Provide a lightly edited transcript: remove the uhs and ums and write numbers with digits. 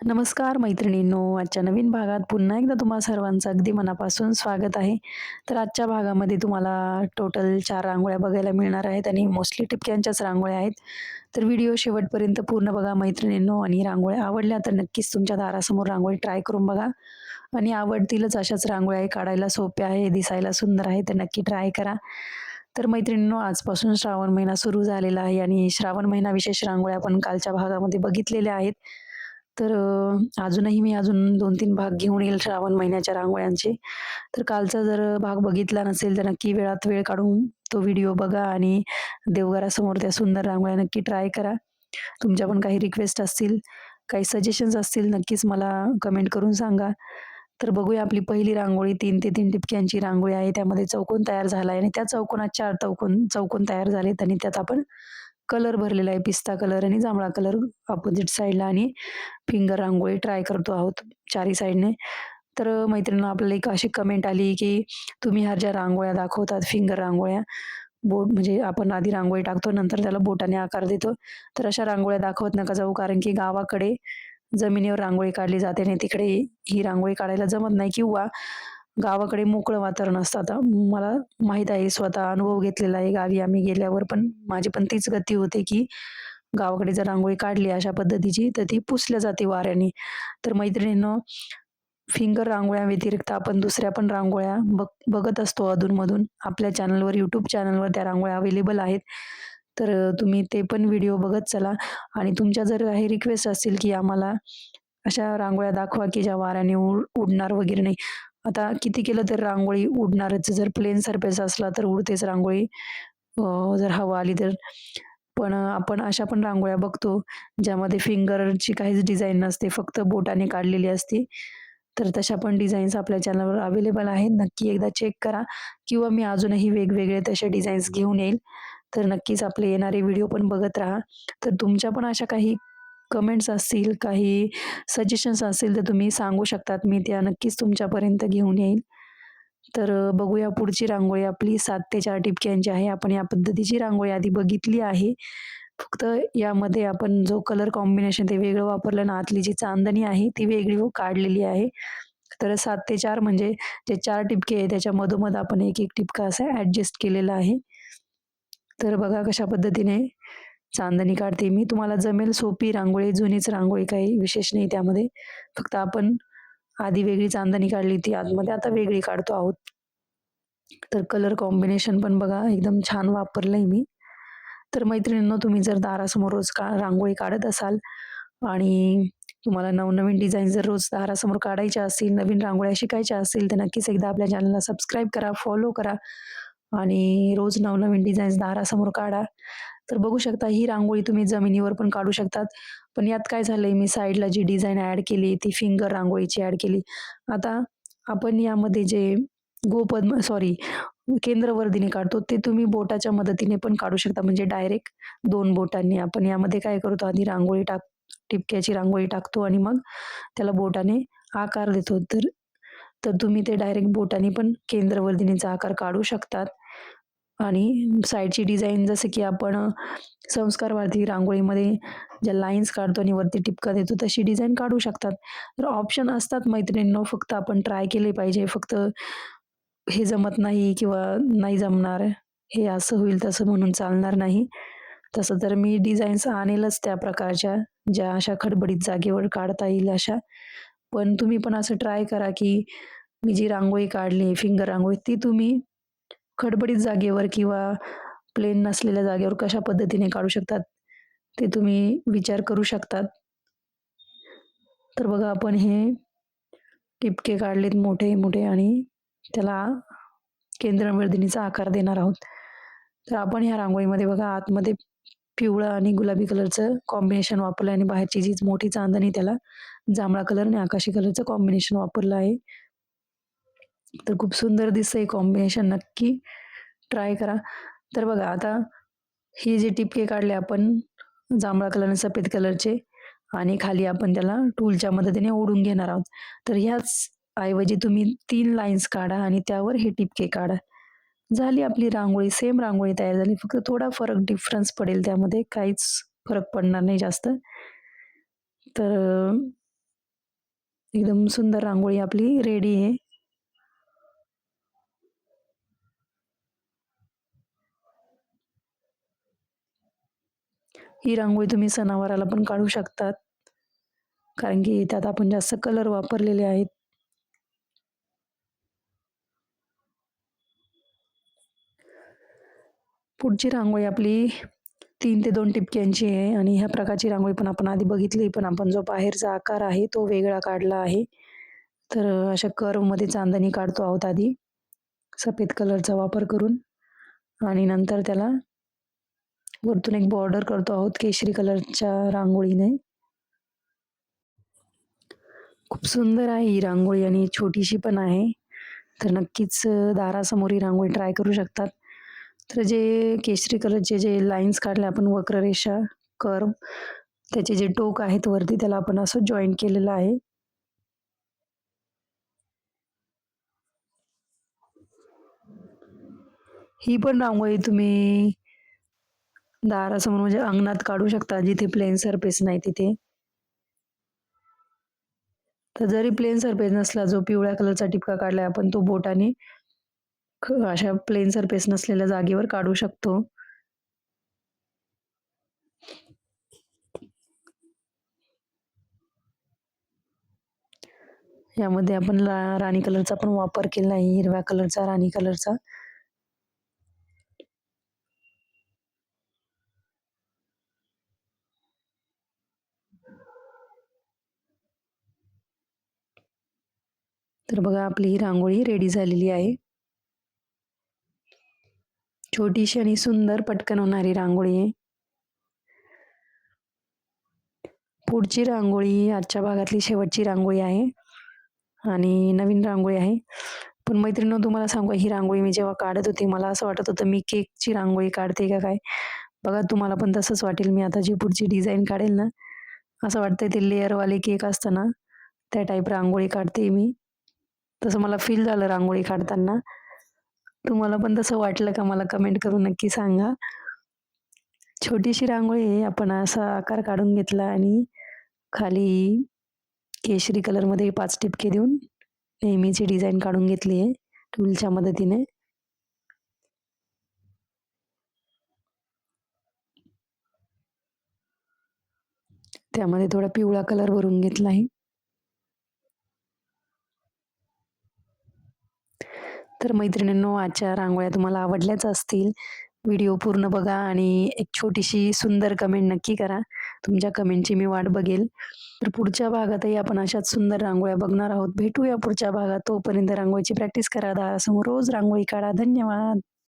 नमस्कार मैत्रिणींनो, आजच्या नवीन भागात पुन्हा एकदा तुम्हा सर्वांचं अगदी मनापासून स्वागत आहे. तर आजच्या भागामध्ये तुम्हाला टोटल 4 रांगोळ्या बघायला मिळणार आहेत आणि मोस्टली टिपक्यांच्याच रांगोळ्या आहेत. तर व्हिडिओ शेवटपर्यंत पूर्ण बघा मैत्रिणींनो आणि रांगोळ्या आवडल्या तर नक्कीच तुमच्या दारासमोर रांगोळी ट्राय करून बघा आणि आवडतीलच अशाच रांगोळ्या आहे, काढायला सोप्या आहे, दिसायला सुंदर आहे, तर नक्की ट्राय करा. तर मैत्रिणींनो, आजपासून श्रावण महिना सुरू झालेला आहे आणि श्रावण महिना विशेष रांगोळ्या आपण कालच्या भागामध्ये बघितलेल्या आहेत. तर अजूनही मी अजून 2-3 भाग घेऊन येईल श्रावण महिन्याच्या रांगोळ्यांचे. तर कालचा जर भाग बघितला नसेल, तर नक्की वेळात वेळ काढून तो व्हिडिओ बघा आणि देवघरासमोर त्या सुंदर रांगोळ्या नक्की ट्राय करा. तुमच्या पण काही रिक्वेस्ट असतील, काही सजेशन्स असतील, नक्कीच मला कमेंट करून सांगा. तर बघूया आपली पहिली रांगोळी 3 ते 3 टिपक्यांची रांगोळी आहे. त्यामध्ये चौकोन तयार झाला आहे आणि त्या चौकोनात 4 चौकोन तयार झालेत आणि त्यात आपण कलर भरलेला आहे. पिस्ता कलर आणि जांभळा कलर अपोझिट साइडला आणि फिंगर रांगोळी ट्राय करतो आहोत चारी साइडने. तर मैत्रिणींनो, आपल्याला एक अशी कमेंट आली, की तुम्ही ह्या ज्या रांगोळ्या दाखवतात फिंगर रांगोळ्या, बोट म्हणजे आपण आधी रांगोळी टाकतो नंतर त्याला बोटाने आकार देतो. तर अशा रांगोळ्या दाखवत नका जाऊ, कारण की गावाकडे जमिनीवर रांगोळी काढली जाते आणि तिकडे ही रांगोळी काढायला जमत नाही किंवा गावाकडे मोकळं वातावरण असतं. आता मला माहीत आहे, स्वतः अनुभव घेतलेला आहे. गावी आम्ही गेल्यावर पण माझी पण तीच गती होते, की गावाकडे जर रांगोळी काढली अशा पद्धतीची, तर ती पुसल्या जाते वाऱ्याने. तर मैत्रिणींनो, फिंगर रांगोळ्या व्यतिरिक्त आपण दुसऱ्या पण रांगोळ्या बघत असतो अधून-मधून. आपल्या चॅनलवर, YouTube चॅनलवर त्या रांगोळ्या अवेलेबल आहेत. तर तुम्ही ते पण व्हिडिओ बघत चला आणि तुमच्या जर काही रिक्वेस्ट असतील, की आम्हाला अशा रांगोळ्या दाखवा, की ज्या वाऱ्याने उडणार वगैरे नाही. आता किती केलं तर रांगोळी उडणारच. जर प्लेन सरफेस असला तर उडतेच रांगोळी. जर हवा आली तर. पण आपण अशा पण रांगोळ्या बघतो, ज्यामध्ये फिंगरची काहीच डिझाइन नसते, फक्त बोटाने काढलेली असते. तर तशा पण डिझाईन्स आपल्या चॅनलवर अवेलेबल आहेत. नक्की एकदा चेक करा किंवा मी अजूनही वेगवेगळे तसे डिझाईन्स घेऊन येईल. तर नक्कीच आपले येणारे व्हिडिओ पण बघत राहा. तर तुमच्या पण अशा काही कमेंट्स असतील, काही सजेशन्स असतील, तर तुम्ही सांगू शकतात. मी त्या नक्कीच तुमच्यापर्यंत घेऊन येईन. तर बघूया पुढची रांगोळी आपली 7 ते 4 टिपक्यांची आहे. आपण या पद्धतीची रांगोळी आधी बघितली आहे. फक्त यामध्ये आपण जो कलर कॉम्बिनेशन ते वेगळं वापरलं ना, आतली जी चांदणी आहे ती वेगळी काढलेली आहे. तर 7 ते 4 म्हणजे जे 4 टिपके आहे त्याच्या मधोमध आपण एक-एक टिपका असा ॲडजस्ट केलेला आहे. तर बघा कशा पद्धतीने चांदणी काढते मी. तुम्हाला जमेल सोपी रांगोळी, जुनीच रांगोळी, काही विशेष नाही त्यामध्ये. फक्त आपण आधी वेगळी चांदणी काढली होती, आतमध्ये आता वेगळी काढतो आहोत. तर कलर कॉम्बिनेशन पण बघा एकदम छान वापरलंय मी. तर मैत्रिणींनो, तुम्ही जर दारासमोर रोज रांगोळी काढत असाल आणि तुम्हाला नवनवीन डिझाईन जर रोज दारासमोर काढायच्या असतील, नवीन रांगोळ्या शिकायच्या असतील, तर नक्कीच एकदा आपल्या चॅनलला सबस्क्राईब करा, फॉलो करा आणि रोज नवनवीन डिझाईन्स दारासमोर काढा. तर बघू शकता, ही रांगोळी तुम्ही जमिनीवर पण काढू शकतात. पण यात काय झालंय, मी साइडला जी डिझाइन ॲड केली ती फिंगर रांगोळीची ॲड केली. आता आपण यामध्ये जे गोपद्म सॉरी केंद्रवर्धिनी काढतो, ते तुम्ही बोटाच्या मदतीने पण काढू शकता. म्हणजे डायरेक्ट 2 बोटांनी आपण यामध्ये काय करतो, आधी टिपक्याची रांगोळी टाकतो आणि मग त्याला बोटाने आकार देतो. तर तर तुम्ही ते डायरेक्ट बोटाने पण केंद्रवर्धिनीचा आकार काढू शकतात. आणि साइडची डिझाइन जसं की आपण संस्कारवादी रांगोळीमध्ये ज्या लाईन्स काढतो आणि वरती टिपका देतो, तशी डिझाइन काढू शकतात. तर ऑप्शन असतात मैत्रिणींनो, फक्त आपण ट्राय केले पाहिजे. फक्त हे जमत नाही किंवा नाही जमणार, हे असं होईल तसं म्हणून चालणार नाही. तसं तर मी डिझाईन्स आणेलच त्या प्रकारच्या, ज्या अशा खडबडीत जागेवर काढता येईल अशा. पण तुम्ही पण असं ट्राय करा, की मी जी रांगोळी काढली, फिंगर रांगोळी, ती तुम्ही खडबडीत जागेवर किंवा प्लेन नसलेल्या जागेवर कशा पद्धतीने काढू शकतात, ते तुम्ही विचार करू शकतात. तर बघा, आपण हे टिपके काढलेत मोठे-मोठे आणि त्याला केंद्रवर्धिनीचा आकार देणार आहोत. तर आपण ह्या रांगोळीमध्ये बघा आतमध्ये पिवळं आणि गुलाबी कलरचं कॉम्बिनेशन वापरलं आणि बाहेरची जी मोठी चांदणी त्याला जांभळा कलर आणि आकाशी कलरचं कॉम्बिनेशन वापरलं आहे. तर खूप सुंदर दिसतंय कॉम्बिनेशन, नक्की ट्राय करा. तर बघा, आता हे जे टिपके काढले आपण जांभळा कलर आणि सफेद कलरचे आणि खाली आपण त्याला टूलच्या मदतीने ओढून घेणार आहोत. तर ह्याच ऐवजी तुम्ही 3 लाईन्स काढा आणि त्यावर हे टिपके काढा. झाली आपली रांगोळी, सेम रांगोळी तयार झाली. फक्त थोडा डिफरन्स पडेल त्यामध्ये, काहीच फरक पडणार नाही जास्त. तर एकदम सुंदर रांगोळी आपली रेडी आहे. ही रांगोळी तुम्ही सणावाराला पण काढू शकतात. कारण की त्यात आपण जास्त कलर वापरलेले आहेत. पुढची रांगोळी आपली 3 ते 2 टिपक्यांची आहे आणि ह्या प्रकारची रांगोळी पण आपण आधी बघितली, पण आपण जो बाहेरचा आकार आहे तो वेगळा काढला आहे. तर अशा कर्वमध्ये चांदणी काढतो आहोत आधी, सफेद कलरचा वापर करून आणि नंतर त्याला वरतून एक बॉर्डर करतो आहोत केशरी कलरच्या रांगोळीने. खूप सुंदर आहे ही रांगोळी आणि छोटीशी पण आहे. तर नक्कीच दारासमोर ही रांगोळी ट्राय करू शकतात. तर जे केशरी कलरचे जे लाईन्स काढले आपण वक्ररेषा, कर्व त्याचे जे टोक आहेत वरती त्याला आपण असं जॉइंट केलेलं आहे. ही पण रांगोळी तुम्ही दारासमोर म्हणजे अंगणात काढू शकता जिथे प्लेन सरफेस नाही तिथे. तर जरी प्लेन सरफेस नसला, जो पिवळ्या कलरचा टिपका काढलाय आपण तो बोटाने अशा प्लेन सरफेस नसलेल्या जागेवर काढू शकतो. यामध्ये आपण राणी कलरचा पण वापर केला आहे, हिरव्या कलरचा, राणी कलरचा. तर बघा आपली ही रांगोळी रेडी झालेली आहे. छोटीशी आणि सुंदर पटकन होणारी रांगोळी आहे. पुढची रांगोळी आजच्या भागातली शेवटची रांगोळी आहे आणि नवीन रांगोळी आहे. पण मैत्रिणींनो तुम्हाला सांगू ही रांगोळी मी जेव्हा काढत होते मला असं वाटत होतं मी केकची रांगोळी काढते का काय? बघा तुम्हाला पण तसंच वाटेल मी आता जी पुढची डिझाइन काढेल ना, असं वाटतंय ते लेयरवाले केक असतं ना, त्या टाइप रांगोळी काढते मी. तसं मला फील झालं रांगोळी काढताना. तुम्हाला पण तसं वाटलं का मला कमेंट करून नक्की सांगा. छोटीशी रांगोळी आहे. आपण असा आकार काढून घेतला आणि खाली केशरी कलरमध्ये 5 ठिपके देऊन नेहमीची डिझाइन काढून घेतली आहे टूलच्या मदतीने. त्यामध्ये थोडा पिवळा कलर भरून घेतला आहे. तर मैत्रिणींनो आजच्या रांगोळ्या तुम्हाला आवडल्याच असतील. व्हिडिओ पूर्ण बघा आणि एक छोटीशी सुंदर कमेंट नक्की करा. तुमच्या कमेंटची मी वाट बघेल. तर पुढच्या भागातही आपण अशाच सुंदर रांगोळ्या बघणार आहोत. भेटूया पुढच्या भागात. तोपर्यंत रांगोळीची प्रॅक्टिस करा. दारासमोर रोज रांगोळी काढा. धन्यवाद.